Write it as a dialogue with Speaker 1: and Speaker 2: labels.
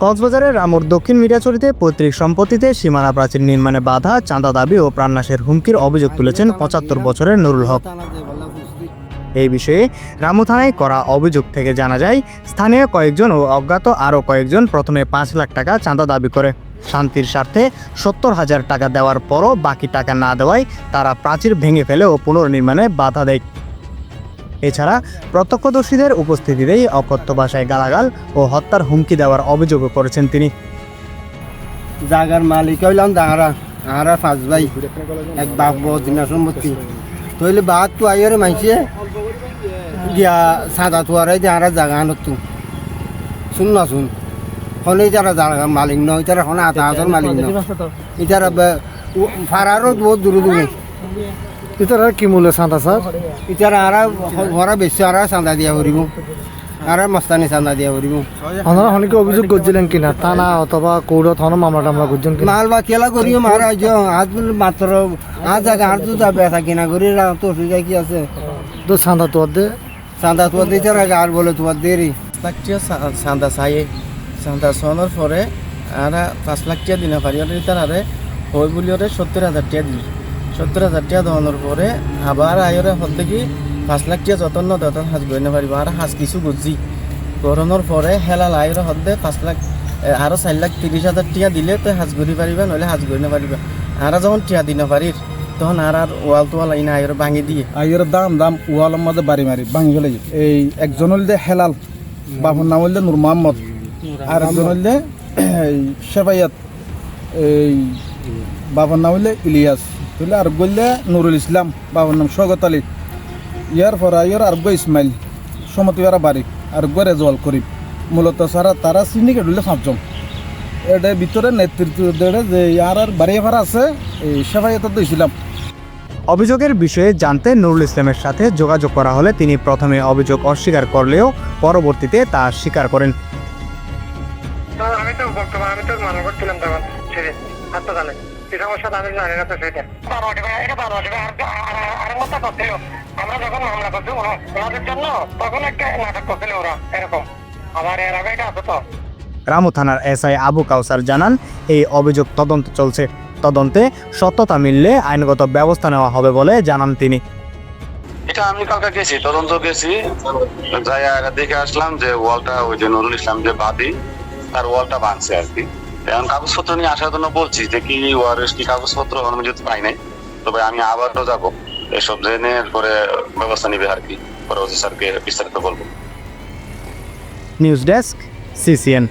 Speaker 1: কক্সবাজারের রামুর দক্ষিণ মিঠাছড়িতে পৈতৃক সম্পত্তিতে সীমানা প্রাচীর নির্মাণে বাধা, চাঁদা দাবি ও প্রাণনাশের হুমকির অভিযোগ তুলেছেন ৭৫ বছরের নুরুল হক। এই বিষয়ে রামু থানায় করা অভিযোগ থেকে জানা যায়, স্থানীয় কয়েকজন ও অজ্ঞাত আরও কয়েকজন প্রথমে ৫ লাখ টাকা চাঁদা দাবি করে শান্তির স্বার্থে ৭০,০০০ টাকা দেওয়ার পরও বাকি টাকা না দেওয়ায় তারা প্রাচীর ভেঙে ফেলে ও পুনর্নির্মাণে বাধা দেয়। এছাড়া প্রত্যক্ষদর্শীদের উপস্থিতিতেই অকথ্য ভাষায় গালাগাল ও হত্যার হুমকি দেওয়ার অভিযোগও করেছেন তিনি।
Speaker 2: জায়গার মালিক হইলাম আহারা ৫ ভাই, এক বাপ দিনা সম্পত্তি তৈলে বাদ তো আইরে মাইছে গিয়া সাদা তুয়ারাই যে আরা জায়গা আনতো শুন না শুন হলে যারা জায়গা মালিক নয় তারা এখন আতাহাতর মালিক নয়, এটারা ফারারও বহুত দূরে দূরে।
Speaker 3: এটার কি মূল্য চাঁদা স্যার?
Speaker 2: এটারা আরা ঘরা বেশি আরা চাঁদা দিয়া করিব, আরা মস্তানি চাঁদা দিয়া করিব।
Speaker 3: আপনারা অনেকে অভিযোগ করছিলেন কিনা থানা অথবা কৌরত হন মামলা টামলা করছেন কিনা?
Speaker 2: মাল বা কেলা করিও মহারাজ আজ মাত্র আজ জায়গা আর তো বেচা কিনা করি তো অসুবিধা কি আছে?
Speaker 3: তো চাঁদা তো দে
Speaker 2: চাঁদা তোমার দিতে আর বলে তোমার দেরি
Speaker 4: চাঁদা চাই চাঁদা চানোর পরে আর ৫ লাখ টাকা দিনা পারি তার আরে হই বলি ৭০,০০০ টাকা দিই। ৭০,০০০ টাকা দেওয়ানোর পরে আবার আয়রে হল দেখি ৫ লাখ টাকা যতন ন ততন হাজ গই না পারিব। আর হাজ কিছু বুঝছি গরমের পরে হেলাল আয়রে হদ্দে ৫ লাখ আরও ৪,৩০,০০০ টাকা দিলে তো হাজ গড়ি পারিবা, নইলে হাজ গড়ি না পারিবা। আর যখন টাকা দিনা পারির তখন আর ওয়াল তোয়াল আইনা আয়রে ভাঙি দিয়ে
Speaker 5: আইয়ের দাম ওয়ালের মধ্যে বাড়ি মারি ভাঙি ফেলে। এই একজন হইলে হেলাল, বাবুর নাম হইলে নূর মোহাম্মদ, আর একজন হইলে শেফাইয়াত, এই বাবার নাম হইলে ইলিয়াস, হইলে আর বললে নুরুল ইসলাম, বাবার নাম শওকত আলী। ইয়ার পর আইয়ের আর ইসমাইল সমতিবারা বাড়ি আর রেজওয়াল করিম। মূলত তারা সিন্ডিকেট হইলে ৫ জন। এটার ভিতরে নেতৃত্ব দেড়ে যে আর বাড়ি ভাড়া আছে এই শেফাইয়াত দিয়েছিলাম।
Speaker 1: অভিযোগের বিষয়ে জানতে নুরুল ইসলামের সাথে যোগাযোগ করা হলে তিনি প্রথমে অভিযোগ অস্বীকার করলেও পরবর্তীতে তা স্বীকার করেন।
Speaker 6: আমি তো বর্তমানে আমি তো মনে করছিলাম তখন ছেড়ে হাসপাতালে এই সমস্যা আমি জানি না তো সেটা আর মতো করছিল। আমরা যখন মামলা করছি ওনাদের জন্য তখন একটা নাটক করছিল ওরা এরকম। আমার এর আগে এটা আছে তো।
Speaker 1: রামু থানার এসআই আবু কাউসার জানান, এই অভিযোগ তদন্ত চলছে। তদন্তে সত্যতা মিললে আইনগত ব্যবস্থা নেওয়া হবে বলে জানান তিনি।
Speaker 7: এটা আমি কালকে গেছি, তদন্ত গেছি, যাই দেখে আসলাম যে ওয়ালটা ওই যে নুরুল ইসলাম যে বাদী তার ওয়ালটা ভাঙছে আর কি। এখন কাগজপত্র নিয়ে আসার জন্য বলছি যে কি ওয়ারেস কি কাগজপত্র অনুমোদিত পাই নাই, তবে আমি আবারও যাবো, এসব জেনে পরে ব্যবস্থা নিবে আর কি, পরে স্যারকে বিস্তারিত বলবো।
Speaker 1: News desk, CCN.